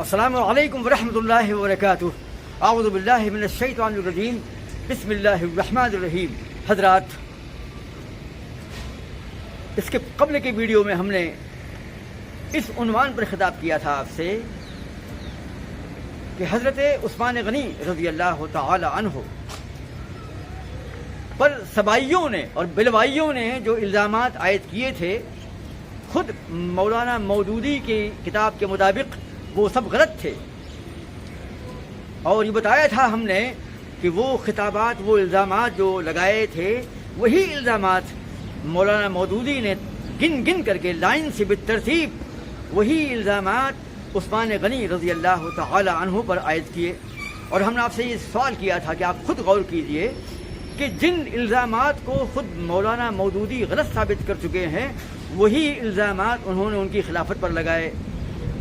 السلام علیکم ورحمۃ اللہ وبرکاتہ۔ اعوذ باللہ من الشیطان الرجیم، بسم اللہ الرحمن الرحیم۔ حضرات، اس کے قبل کے ویڈیو میں ہم نے اس عنوان پر خطاب کیا تھا آپ سے کہ حضرت عثمان غنی رضی اللہ تعالی عنہ پر سبائیوں نے اور بلوائیوں نے جو الزامات عائد کیے تھے، خود مولانا مودودی کی کتاب کے مطابق وہ سب غلط تھے، اور یہ بتایا تھا ہم نے کہ وہ خطابات، وہ الزامات جو لگائے تھے، وہی الزامات مولانا مودودی نے گن گن کر کے لائن سے بالترتیب وہی الزامات عثمان غنی رضی اللہ تعالی عنہ پر عائد کیے۔ اور ہم نے آپ سے یہ سوال کیا تھا کہ آپ خود غور کیجئے کہ جن الزامات کو خود مولانا مودودی غلط ثابت کر چکے ہیں، وہی الزامات انہوں نے ان کی خلافت پر لگائے۔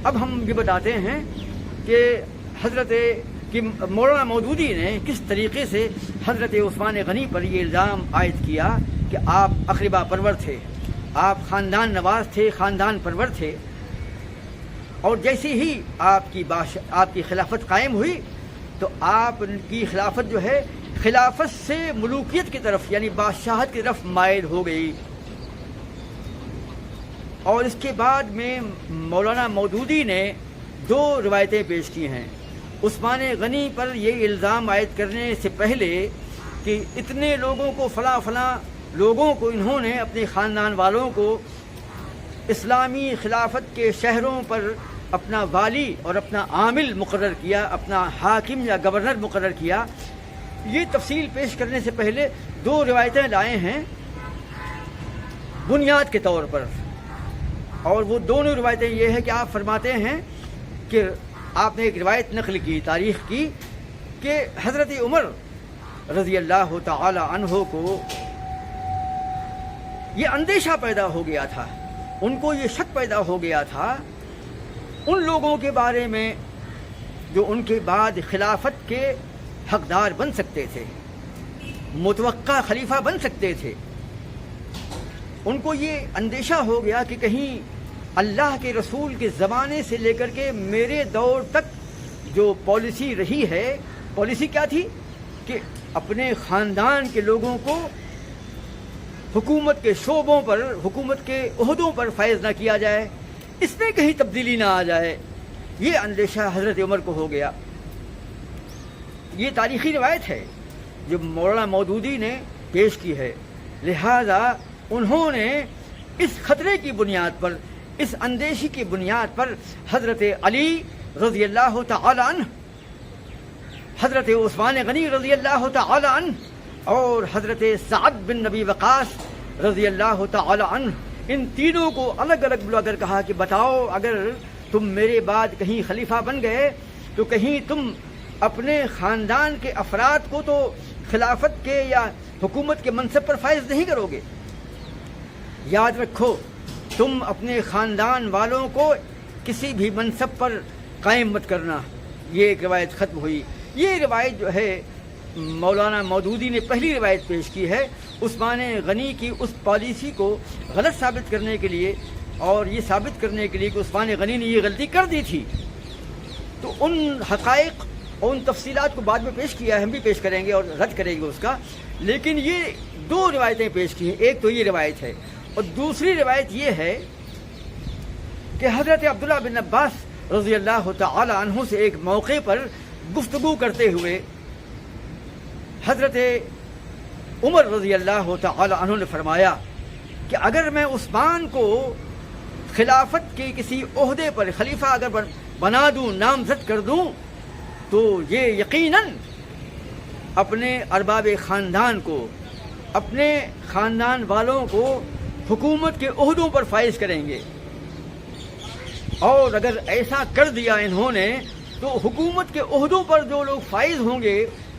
اب ہم یہ بتاتے ہیں کہ مولانا مودودی نے کس طریقے سے حضرت عثمان غنی پر یہ الزام عائد کیا کہ آپ اقربا پرور تھے، آپ خاندان نواز تھے، خاندان پرور تھے، اور جیسے ہی آپ کی خلافت قائم ہوئی تو آپ کی خلافت جو ہے خلافت سے ملوکیت کی طرف، یعنی بادشاہت کی طرف مائل ہو گئی۔ اور اس کے بعد میں مولانا مودودی نے دو روایتیں پیش کی ہیں عثمان غنی پر یہ الزام عائد کرنے سے پہلے کہ اتنے لوگوں کو، فلاں لوگوں کو انہوں نے اپنے خاندان والوں کو اسلامی خلافت کے شہروں پر اپنا والی اور اپنا عامل مقرر کیا، اپنا حاکم یا گورنر مقرر کیا۔ یہ تفصیل پیش کرنے سے پہلے دو روایتیں لائے ہیں بنیاد کے طور پر، اور وہ دونوں روایتیں یہ ہے کہ آپ فرماتے ہیں کہ آپ نے ایک روایت نقل کی، تاریخ کی، کہ حضرت عمر رضی اللہ تعالی عنہ کو یہ اندیشہ پیدا ہو گیا تھا، ان کو یہ شک پیدا ہو گیا تھا ان لوگوں کے بارے میں جو ان کے بعد خلافت کے حقدار بن سکتے تھے، متوقع خلیفہ بن سکتے تھے۔ ان کو یہ اندیشہ ہو گیا کہ کہیں اللہ کے رسول کے زمانے سے لے کر کے میرے دور تک جو پالیسی رہی ہے، پالیسی کیا تھی کہ اپنے خاندان کے لوگوں کو حکومت کے شعبوں پر، حکومت کے عہدوں پر فائز نہ کیا جائے، اس میں کہیں تبدیلی نہ آ جائے۔ یہ اندیشہ حضرت عمر کو ہو گیا۔ یہ تاریخی روایت ہے جو مولانا مودودی نے پیش کی ہے، لہذا انہوں نے اس خطرے کی بنیاد پر، اس اندیشی کی بنیاد پر حضرت علی رضی اللہ تعالی عنہ، حضرت عثمان غنی رضی اللہ تعالی عنہ اور حضرت سعد بن نبی وقاص رضی اللہ تعالی عنہ، ان تینوں کو الگ الگ بلا کر کہا کہ بتاؤ، اگر تم میرے بعد کہیں خلیفہ بن گئے تو کہیں تم اپنے خاندان کے افراد کو تو خلافت کے یا حکومت کے منصب پر فائز نہیں کرو گے۔ یاد رکھو، تم اپنے خاندان والوں کو کسی بھی منصب پر قائم مت کرنا۔ یہ ایک روایت ختم ہوئی۔ یہ روایت جو ہے مولانا مودودی نے پہلی روایت پیش کی ہے عثمان غنی کی اس پالیسی کو غلط ثابت کرنے کے لیے، اور یہ ثابت کرنے کے لیے کہ عثمان غنی نے یہ غلطی کر دی تھی۔ تو ان حقائق اور ان تفصیلات کو بعد میں پیش کیا ہے، ہم بھی پیش کریں گے اور رد کریں گے اس کا، لیکن یہ دو روایتیں پیش کی ہیں۔ ایک تو یہ روایت ہے، اور دوسری روایت یہ ہے کہ حضرت عبداللہ بن عباس رضی اللہ تعالی عنہ سے ایک موقع پر گفتگو کرتے ہوئے حضرت عمر رضی اللہ تعالی عنہ نے فرمایا کہ اگر میں عثمان کو خلافت کے کسی عہدے پر خلیفہ اگر بنا دوں، نامزد کر دوں، تو یہ یقیناً اپنے ارباب خاندان کو، اپنے خاندان والوں کو حکومت کے عہدوں پر فائز کریں گے، اور اگر ایسا کر دیا انہوں نے تو حکومت کے عہدوں پر جو لوگ فائز ہوں گے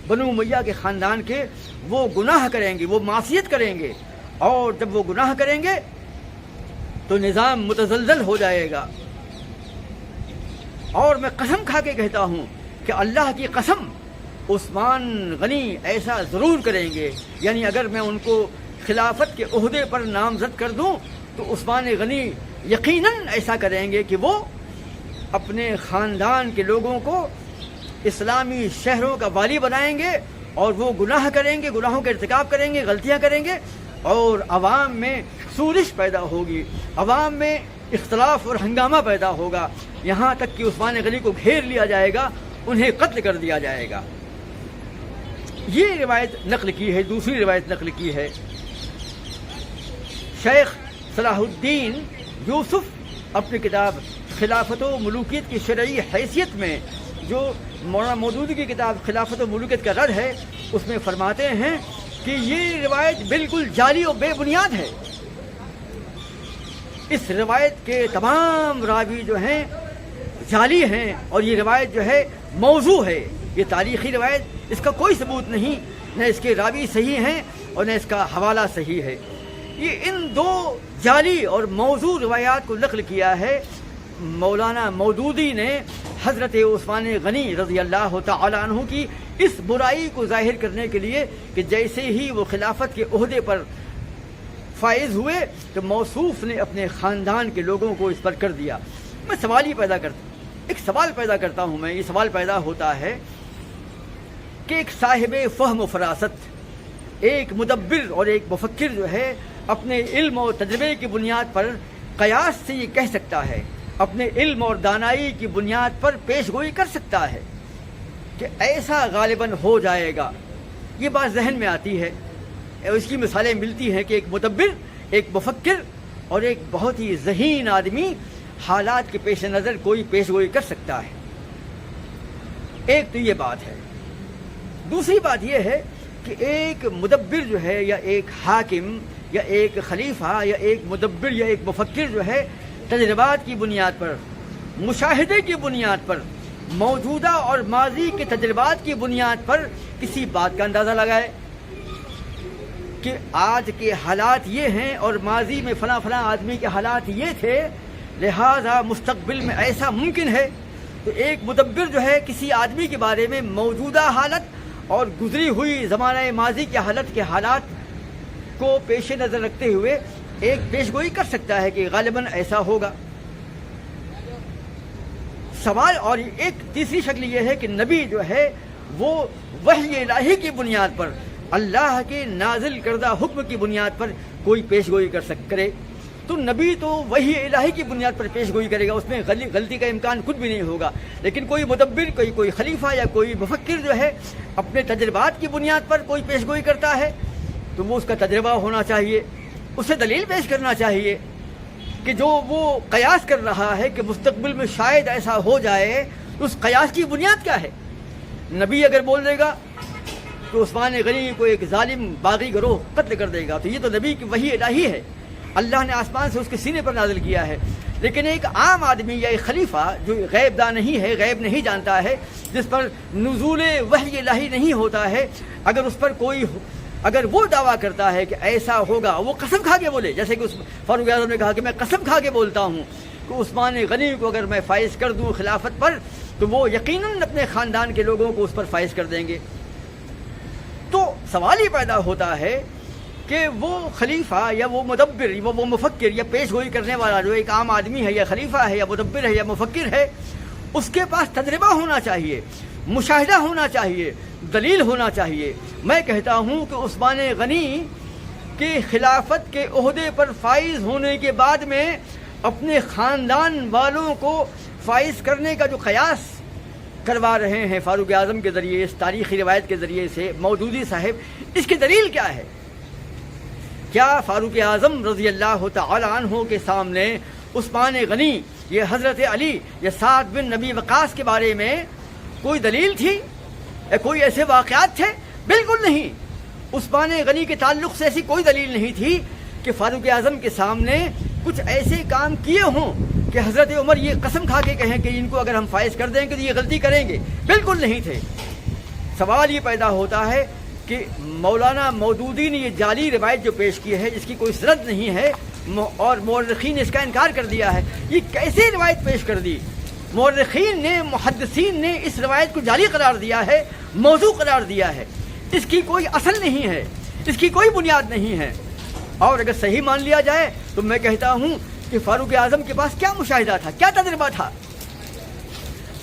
بنو امیہ کے خاندان کے، وہ گناہ کریں گے، وہ معصیت کریں گے، اور جب وہ گناہ کریں گے تو نظام متزلزل ہو جائے گا۔ اور میں قسم کھا کے کہتا ہوں کہ اللہ کی قسم عثمان غنی ایسا ضرور کریں گے، یعنی اگر میں ان کو خلافت کے عہدے پر نامزد کر دوں تو عثمان غنی یقیناً ایسا کریں گے کہ وہ اپنے خاندان کے لوگوں کو اسلامی شہروں کا والی بنائیں گے اور وہ گناہ کریں گے، گناہوں کا ارتکاب کریں گے، غلطیاں کریں گے، اور عوام میں سورش پیدا ہوگی، عوام میں اختلاف اور ہنگامہ پیدا ہوگا، یہاں تک کہ عثمان غنی کو گھیر لیا جائے گا، انہیں قتل کر دیا جائے گا۔ یہ روایت نقل کی ہے۔ دوسری روایت نقل کی ہے شیخ صلاح الدین یوسف اپنی کتاب خلافت و ملوکیت کی شرعی حیثیت میں، جو مولانا مودودی کی کتاب خلافت و ملوکیت کا رد ہے، اس میں فرماتے ہیں کہ یہ روایت بالکل جعلی و بے بنیاد ہے۔ اس روایت کے تمام راوی جو ہیں جعلی ہیں، اور یہ روایت جو ہے موضوع ہے، یہ تاریخی روایت، اس کا کوئی ثبوت نہیں، نہ اس کے راوی صحیح ہیں اور نہ اس کا حوالہ صحیح ہے۔ یہ ان دو جعلی اور موضوع روایات کو نقل کیا ہے مولانا مودودی نے حضرت عثمان غنی رضی اللہ تعالی عنہ کی اس برائی کو ظاہر کرنے کے لیے کہ جیسے ہی وہ خلافت کے عہدے پر فائز ہوئے تو موصوف نے اپنے خاندان کے لوگوں کو اس پر کر دیا۔ میں ایک سوال پیدا کرتا ہوں میں، یہ سوال پیدا ہوتا ہے کہ ایک صاحب فہم و فراست، ایک مدبر اور ایک مفکر جو ہے اپنے علم اور تجربے کی بنیاد پر قیاس سے یہ کہہ سکتا ہے، اپنے علم اور دانائی کی بنیاد پر پیش گوئی کر سکتا ہے کہ ایسا غالباً ہو جائے گا۔ یہ بات ذہن میں آتی ہے، اس کی مثالیں ملتی ہیں کہ ایک مدبر، ایک مفکر اور ایک بہت ہی ذہین آدمی حالات کے پیش نظر کوئی پیش گوئی کر سکتا ہے۔ ایک تو یہ بات ہے۔ دوسری بات یہ ہے کہ ایک مدبر جو ہے، یا ایک حاکم یا ایک خلیفہ یا ایک مدبر یا ایک مفکر جو ہے، تجربات کی بنیاد پر، مشاہدے کی بنیاد پر، موجودہ اور ماضی کے تجربات کی بنیاد پر کسی بات کا اندازہ لگائے کہ آج کے حالات یہ ہیں اور ماضی میں فلاں فلاں آدمی کے حالات یہ تھے، لہذا مستقبل میں ایسا ممکن ہے۔ تو ایک مدبر جو ہے کسی آدمی کے بارے میں موجودہ حالت اور گزری ہوئی زمانہ ماضی کے حالات کو پیش نظر رکھتے ہوئے ایک پیش گوئی کر سکتا ہے کہ غالباً ایسا ہوگا۔ سوال اور ایک تیسری شکل یہ ہے کہ نبی جو ہے وہ وحی الہی کی بنیاد پر، اللہ کے نازل کردہ حکم کی بنیاد پر کوئی پیش گوئی کرے، تو نبی تو وحی الہی کی بنیاد پر پیش گوئی کرے گا، اس میں غلطی کا امکان کچھ بھی نہیں ہوگا۔ لیکن کوئی مدبر، کوئی خلیفہ یا کوئی مفکر جو ہے اپنے تجربات کی بنیاد پر کوئی پیش گوئی کرتا ہے، تو وہ اس کا تجربہ ہونا چاہیے، اسے دلیل پیش کرنا چاہیے کہ جو وہ قیاس کر رہا ہے کہ مستقبل میں شاید ایسا ہو جائے، تو اس قیاس کی بنیاد کیا ہے۔ نبی اگر بول دے گا کہ عثمان غنی کو ایک ظالم باغی گروہ قتل کر دے گا، تو یہ تو نبی کی وحی الہی ہے، اللہ نے آسمان سے اس کے سینے پر نازل کیا ہے۔ لیکن ایک عام آدمی یا ایک خلیفہ جو غیب داں نہیں ہے، غیب نہیں جانتا ہے، جس پر نزول وحی الہی نہیں ہوتا ہے، اگر وہ دعویٰ کرتا ہے کہ ایسا ہوگا، وہ قسم کھا کے بولے، جیسے کہ فاروق اعظم نے کہا کہ میں قسم کھا کے بولتا ہوں کہ عثمان غنی کو اگر میں فائز کر دوں خلافت پر، تو وہ یقیناً اپنے خاندان کے لوگوں کو اس پر فائز کر دیں گے۔ تو سوال ہی پیدا ہوتا ہے کہ وہ خلیفہ یا وہ مدبر، وہ مفکر یا پیش گوئی کرنے والا جو ایک عام آدمی ہے یا خلیفہ ہے یا مدبر ہے یا مفکر ہے، اس کے پاس تجربہ ہونا چاہیے، مشاہدہ ہونا چاہیے، دلیل ہونا چاہیے۔ میں کہتا ہوں کہ عثمان غنی کے خلافت کے عہدے پر فائز ہونے کے بعد میں اپنے خاندان والوں کو فائز کرنے کا جو قیاس کروا رہے ہیں فاروق اعظم کے ذریعے، اس تاریخی روایت کے ذریعے سے مودودی صاحب، اس کی دلیل کیا ہے؟ کیا فاروق اعظم رضی اللہ تعالی عنہ کے سامنے عثمان غنی یہ حضرت علی یا سعد بن نبی وقاص کے بارے میں کوئی دلیل تھی یا کوئی ایسے واقعات تھے؟ بالکل نہیں۔ عثمان غنی کے تعلق سے ایسی کوئی دلیل نہیں تھی کہ فاروق اعظم کے سامنے کچھ ایسے کام کیے ہوں کہ حضرت عمر یہ قسم کھا کے کہیں کہ ان کو اگر ہم فائز کر دیں گے تو یہ غلطی کریں گے، بالکل نہیں تھے۔ سوال یہ پیدا ہوتا ہے کہ مولانا مودودی نے یہ جعلی روایت جو پیش کی ہے، جس کی کوئی سند نہیں ہے، اور مورخین نے اس کا انکار کر دیا ہے، یہ کیسے روایت پیش کر دی؟ مورخین نے، محدثین نے اس روایت کو جعلی قرار دیا ہے، موضوع قرار دیا ہے، اس کی کوئی اصل نہیں ہے، اس کی کوئی بنیاد نہیں ہے۔ اور اگر صحیح مان لیا جائے تو میں کہتا ہوں کہ فاروق اعظم کے پاس کیا مشاہدہ تھا، کیا تجربہ تھا؟